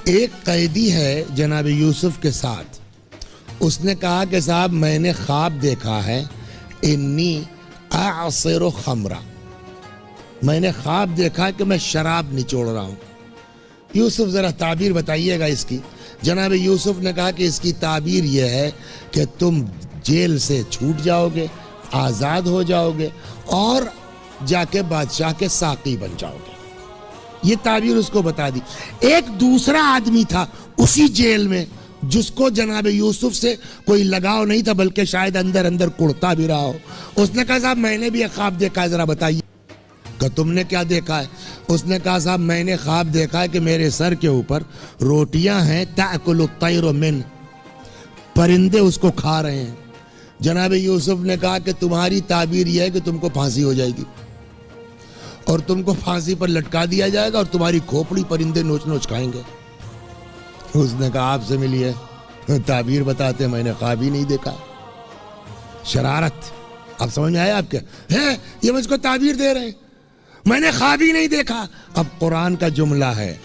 ایک قیدی ہے جناب یوسف کے ساتھ، اس نے کہا کہ صاحب میں نے خواب دیکھا ہے، انی اعصر خمرہ، میں نے خواب دیکھا کہ میں شراب نچوڑ رہا ہوں۔ یوسف ذرا تعبیر بتائیے گا اس کی۔ جناب یوسف نے کہا کہ اس کی تعبیر یہ ہے کہ تم جیل سے چھوٹ جاؤ گے، آزاد ہو جاؤ گے اور جا کے بادشاہ کے ساقی بن جاؤ گے۔ یہ تعبیر اس کو بتا دی۔ ایک دوسرا آدمی تھا اسی جیل میں جس کو جناب یوسف سے کوئی لگاؤ نہیں تھا، بلکہ شاید اندر اندر کڑتا بھی رہا ہو۔ اس نے کہا صاحب میں نے بھی ایک خواب دیکھا ہے، ذرا بتائیے کہ تم نے کیا دیکھا ہے؟ اس نے کہا صاحب میں نے خواب دیکھا ہے کہ میرے سر کے اوپر روٹیاں ہیں، تأکل الطیر من، پرندے اس کو کھا رہے ہیں۔ جناب یوسف نے کہا کہ تمہاری تعبیر یہ ہے کہ تم کو پھانسی ہو جائے گی اور تم کو پھانسی پر لٹکا دیا جائے گا اور تمہاری کھوپڑی پرندے نوچ نوچ کھائیں گے۔ اس نے کہا آپ سے ملیے، تعبیر بتاتے میں نے خواب ہی نہیں دیکھا۔ شرارت، اب سمجھ میں آیا آپ کیا ہے؟ یہ مجھ کو تعبیر دے رہے ہیں، میں نے خواب ہی نہیں دیکھا۔ اب قرآن کا جملہ ہے،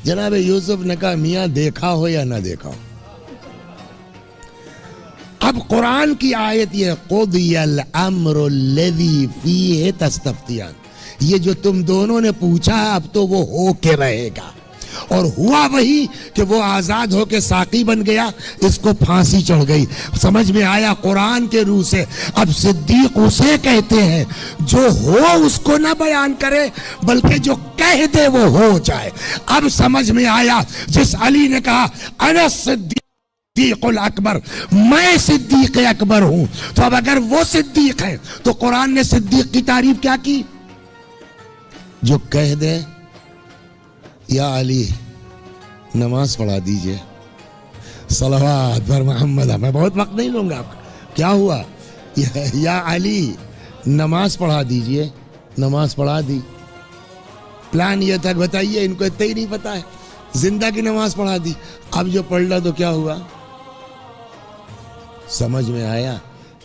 جناب یوسف نے کہا میاں دیکھا ہو یا نہ دیکھا ہو۔ اب قرآن کی آیت یہ قضی الامر الذی فیہ تستفتیان، یہ جو تم دونوں نے پوچھا ہے اب تو وہ ہو کے رہے گا، اور ہوا وہی کہ وہ آزاد ہو کے ساقی بن گیا، اس کو پھانسی چڑھ گئی۔ سمجھ میں آیا قرآن کے روح سے؟ اب صدیق اسے کہتے ہیں جو ہو اس کو نہ بیان کرے بلکہ جو کہہ دے وہ ہو جائے۔ اب سمجھ میں آیا جس علی نے کہا انا صدیق الاکبر، میں صدیق اکبر ہوں، تو اب اگر وہ صدیق ہے تو قرآن نے صدیق کی تعریف کیا کی؟ جو کہہ دے یا علی نماز پڑھا دیجئے، صلوات بر محمد، میں بہت وقت نہیں لوں گا آپ کا، کیا ہوا؟ یا علی نماز پڑھا دیجئے، نماز پڑھا دی۔ پلان یہ تھا، بتائیے ان کو اتنا ہی نہیں پتا ہے، زندہ کی نماز پڑھا دی۔ اب جو پڑھ لا تو کیا ہوا؟ سمجھ میں آیا؟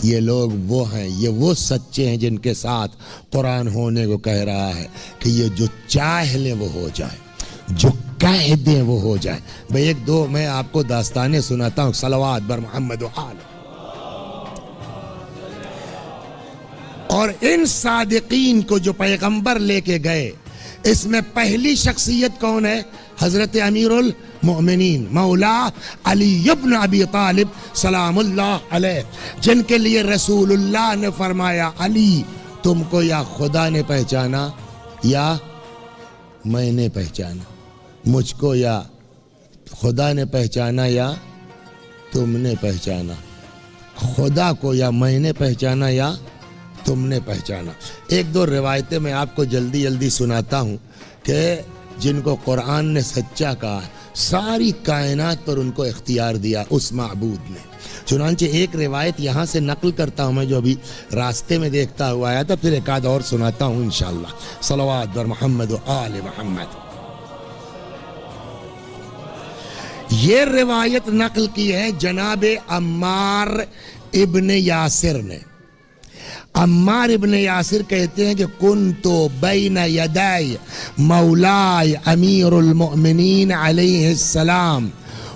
یہ لوگ وہ ہیں، یہ وہ سچے ہیں جن کے ساتھ قرآن ہونے کو کہہ رہا ہے کہ یہ جو چاہ لے وہ ہو جائے، جو کہہ دیں وہ ہو جائے۔ بھئی ایک دو میں آپ کو داستانیں سناتا ہوں، صلوات بر محمد و آل۔ اور ان صادقین کو جو پیغمبر لے کے گئے، اس میں پہلی شخصیت کون ہے؟ حضرت امیر المؤمنین مولا علی ابن ابی طالب سلام اللہ علیہ، جن کے لیے رسول اللہ نے فرمایا علی تم کو یا خدا نے پہچانا یا میں نے پہچانا، مجھ کو یا خدا نے پہچانا یا تم نے پہچانا، خدا کو یا میں نے پہچانا یا تم نے پہچانا۔ ایک دو روایتیں میں آپ کو جلدی جلدی سناتا ہوں کہ جن کو قرآن نے سچا کہا، ساری کائنات پر ان کو اختیار دیا اس معبود نے۔ چنانچہ ایک روایت یہاں سے نقل کرتا ہوں میں جو ابھی راستے میں دیکھتا ہوا آیا تھا، پھر ایک آدھ اور سناتا ہوں انشاءاللہ۔ صلوات بر محمد و آل محمد۔ یہ روایت نقل کی ہے جناب عمار ابن یاسر نے۔ عمار ابن یاسر کہتے ہیں کہ کنتو بین یدائی مولائی امیر المؤمنین علیہ السلام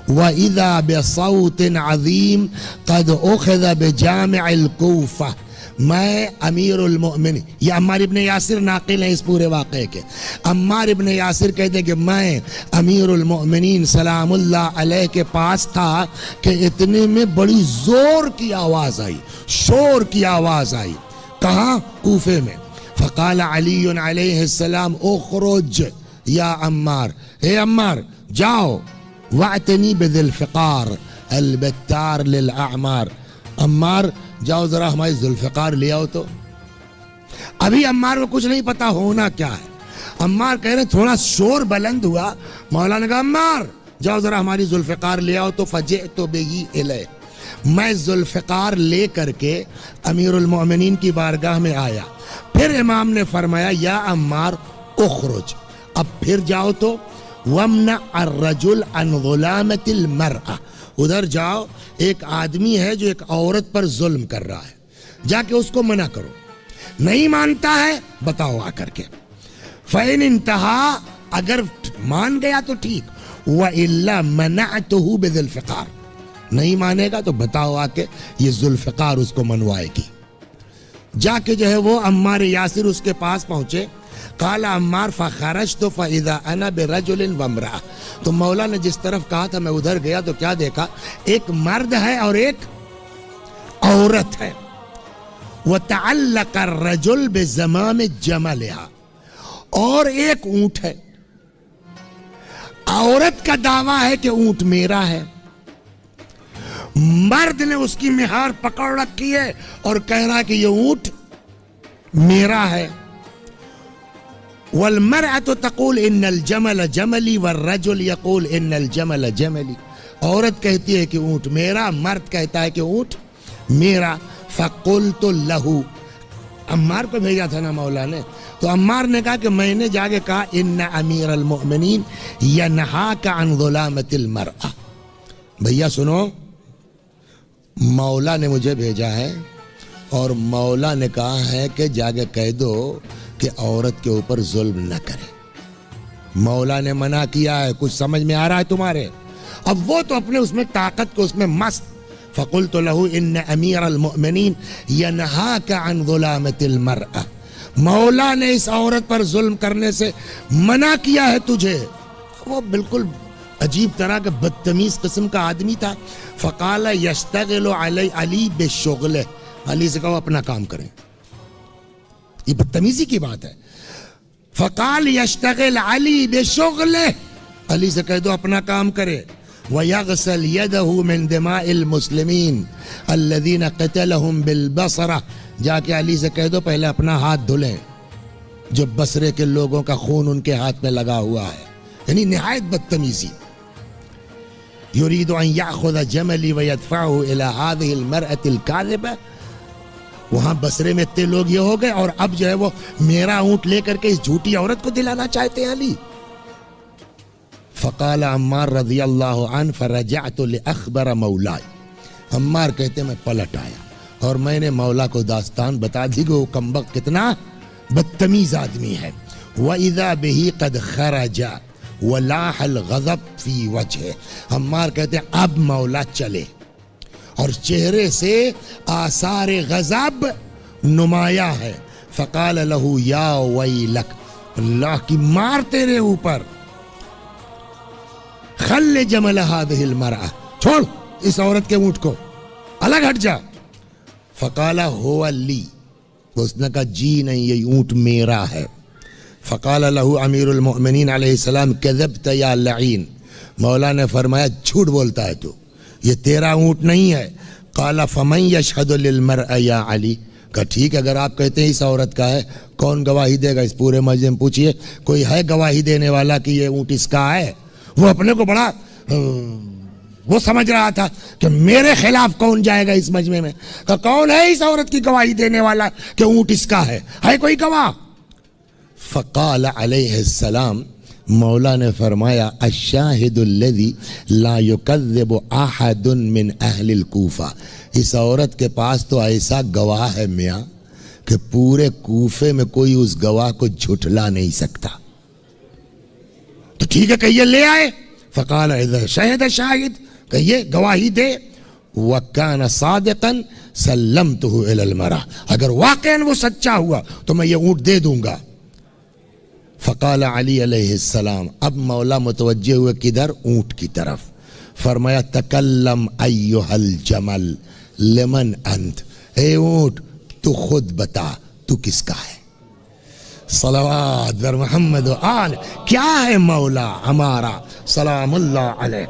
وَإِذَا بِصَوْتٍ عَظِيمٍ قَدْ أُخِذَ بِجَامِعِ الْكُوفَةِ، میں امیر المؤمنین، یہ عمار ابن یاسر ناقل ہیں اس پورے واقعے کے۔ عمار ابن یاسر کہتے ہیں کہ میں امیر المؤمنین سلام اللہ علیہ کے پاس تھا کہ اتنے میں بڑی زور کی آواز آئی، شور کی آواز آئی۔ کہاں؟ کوفے میں۔ فقال علی علیہ السلام اخرج یا عمار، اے عمار جاؤ، وَاعْتَنِي بِذِي الْفِقَارِ الْبَتَّارِ لِلْأَعْمَارِ، عمار جاؤ ذرا ہماری ذوالفقار لے آؤ تو۔ ابھی عمار کو کچھ نہیں پتا ہونا کیا ہے۔ عمار کہہ رہے تھوڑا شور بلند ہوا، مولا نے کہا عمار جاؤ ذرا ہماری ذوالفقار لے آؤ تو فجئت بہ الیہ، میں ذوالفقار لے کر کے امیر المؤمنین کی بارگاہ میں آیا۔ پھر امام نے فرمایا یا عمار اخرج، اب پھر جاؤ تو وَمْنَعَ الرَّجُلْ عَنْ غُلَامَةِ الْمَرْأَةِ، ادھر جاؤ، ایک آدمی ہے جو ایک عورت پر ظلم کر رہا ہے، جا کے اس کو منع کرو، نہیں مانتا ہے بتاؤ آ کر کے۔ فَإِنْ انْتَهَا، اگر مان گیا تو ٹھیک، وَإِلَّا مَنَعْتُهُ بِذِي الْفِقَارِ, نہیں مانے گا تو بتاؤ آ کے یہ ذوالفقار اس کو منوائے گی. جا کے جو ہے وہ عمار یاسر اس کے پاس پہنچے. قال عمار فخرجت فاذا انا برجل وامرأة, تو مولا نے جس طرف کہا تھا میں ادھر گیا تو کیا دیکھا, ایک مرد ہے اور ایک عورت ہے. وتعلق الرجل بزمام جملها, اور ایک اونٹ ہے. عورت کا دعویٰ ہے کہ اونٹ میرا ہے, مرد نے اس کی مہار پکڑ رکھی ہے اور کہہ رہا کہ یہ اونٹ میرا ہے. والمرأة تقول ان الجمل جملی والرجل يقول ان الجمل جملی, عورت کہتی ہے کہ اونٹ میرا, مرد کہتا ہے کہ اونٹ میرا. فقلت له, عمار کو بھیجا تھا نا مولا نے, تو عمار نے کہا کہ میں نے جا کے کہا ان امیر المؤمنین ینہاک عن ظلامت المرأة. بھیا سنو, مولا نے مجھے بھیجا ہے اور مولا نے کہا ہے کہ جا کے کہہ دو کہ عورت کے اوپر ظلم نہ کرے. مولا نے منع کیا ہے, کچھ سمجھ میں آ رہا ہے تمہارے؟ اب وہ تو اپنے اس میں طاقت کو اس میں مست. فقلت له ان امیر المؤمنین ینہاک عن ظلامت المرأة, مولا نے اس عورت پر ظلم کرنے سے منع کیا ہے تجھے. وہ بالکل عجیب طرح کا بدتمیز قسم کا آدمی تھا. فقال یشتغل علی بشغلہ, علی سے کہو اپنا کام کریں. یہ بدتمیزی کی بات ہے. فقال یشتغل علی بشغلہ, علی سے کہہ دو اپنا کام کرے. وَيَغْسَلْ يَدَهُ مِن دِمَاءِ الْمُسْلِمِينَ الَّذِينَ قَتَلَهُمْ بِالْبَصْرَةِ, جا کے علی سے کہہ دو پہلے اپنا ہاتھ دھلیں, جو بصرے کے لوگوں کا خون ان کے ہاتھ میں لگا ہوا ہے. یعنی نہایت بدتمیزی. يُرِيدُ أَن يَأْخُذَ جَمَلِي وَيَدْفَعُهُ إِلَى هَذِهِ الْمَرْأَةِ الْكَاذِبَةِ, وہاں بصرے میں اتنے لوگ یہ ہو گئے اور اب جو ہے وہ میرا اونٹ لے کر کے اس جھوٹی عورت کو دلانا چاہتے ہیں علی. فقال عمار رضی اللہ عنہ فرجعت لأخبر مولاي, عمار کہتے میں پلٹ آیا اور میں نے مولا کو داستان بتا دی کہ وہ کمبخت کتنا بدتمیز آدمی ہے. وَإِذَا بِهِ قَدْ خَرَجَ وَلَاحَ الْغَضَبْ فِي وَجْهِهِ, عمار کہتے ہیں اب مولا چلے اور چہرے سے آثار غضب نمایاں ہے. فقال له یا ویلک, اللہ کی مار تیرے اوپر, خل جمل هذه المرأة, چھوڑ اس عورت کے اونٹ کو, الگ ہٹ جا. فقال هو لی, اس نے کہا جی نہیں یہ اونٹ میرا ہے. فقال له امیر المؤمنین علیہ السلام کذبت یا لعین, مولا نے فرمایا جھوٹ بولتا ہے تو, یہ تیرا اونٹ نہیں ہے. قال فمن یشہد للمرأة یا علی, کہا ٹھیک ہے اگر آپ کہتے ہیں اس عورت کا ہے, کون گواہی دے گا؟ اس پورے مسجد میں پوچھئے کوئی ہے گواہی دینے والا کہ یہ اونٹ اس کا ہے؟ وہ اپنے کو بڑا وہ سمجھ رہا تھا کہ میرے خلاف کون جائے گا اس مجمع میں. کہ کون ہے اس عورت کی گواہی دینے والا کہ اونٹ اس کا ہے کوئی گواہ؟ فقال علیہ السلام, مولا نے فرمایا الشاہد الذی لا یکذب احد من اہل الکوفہ, اس عورت کے پاس تو ایسا گواہ ہے میاں کہ پورے کوفے میں کوئی اس گواہ کو جھٹلا نہیں سکتا. تو ٹھیک ہے کہیے لے آئے. فقال اذا شہد شاہد, کہیے گواہی دے. وَكَانَ صَادِقًا سَلَّمْتُهُ إِلَى الْمَرَأَةِ, اگر واقعاً وہ سچا ہوا تو میں یہ اونٹ دے دوں گا. فقال علی علیہ السلام, اب مولا متوجہ ہوئے کدھر؟ اونٹ کی طرف. فرمایا تکلم ایھا الجمل لمن انت, اے اونٹ تو خود بتا تو کس کا ہے. صلوات بر محمد و آل, کیا ہے مولا ہمارا سلام اللہ علیہ.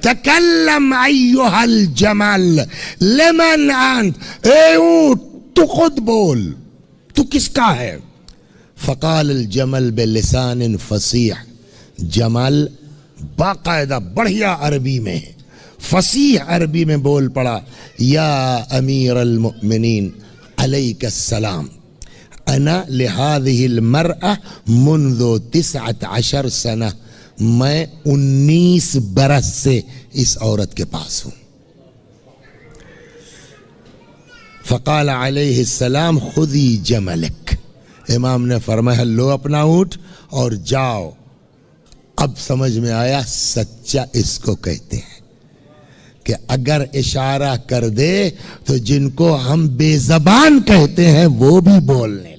تکلم ایھا الجمل لمن انت, اے اونٹ تو خود بول تو کس کا ہے. فقال الجمل بلسان فصیح, جمل باقاعدہ بڑھیا عربی میں فصیح عربی میں بول پڑا, یا امیر المؤمنین علیک السلام, انا لہذه المرأة منذ 19 سنہ, میں 19 برس سے اس عورت کے پاس ہوں. فقال علیہ السلام خذی جملک, امام نے فرمایا لو اپنا اونٹ اور جاؤ اب سمجھ میں آیا سچا اس کو کہتے ہیں کہ اگر اشارہ کر دے تو جن کو ہم بے زبان کہتے ہیں وہ بھی بولنے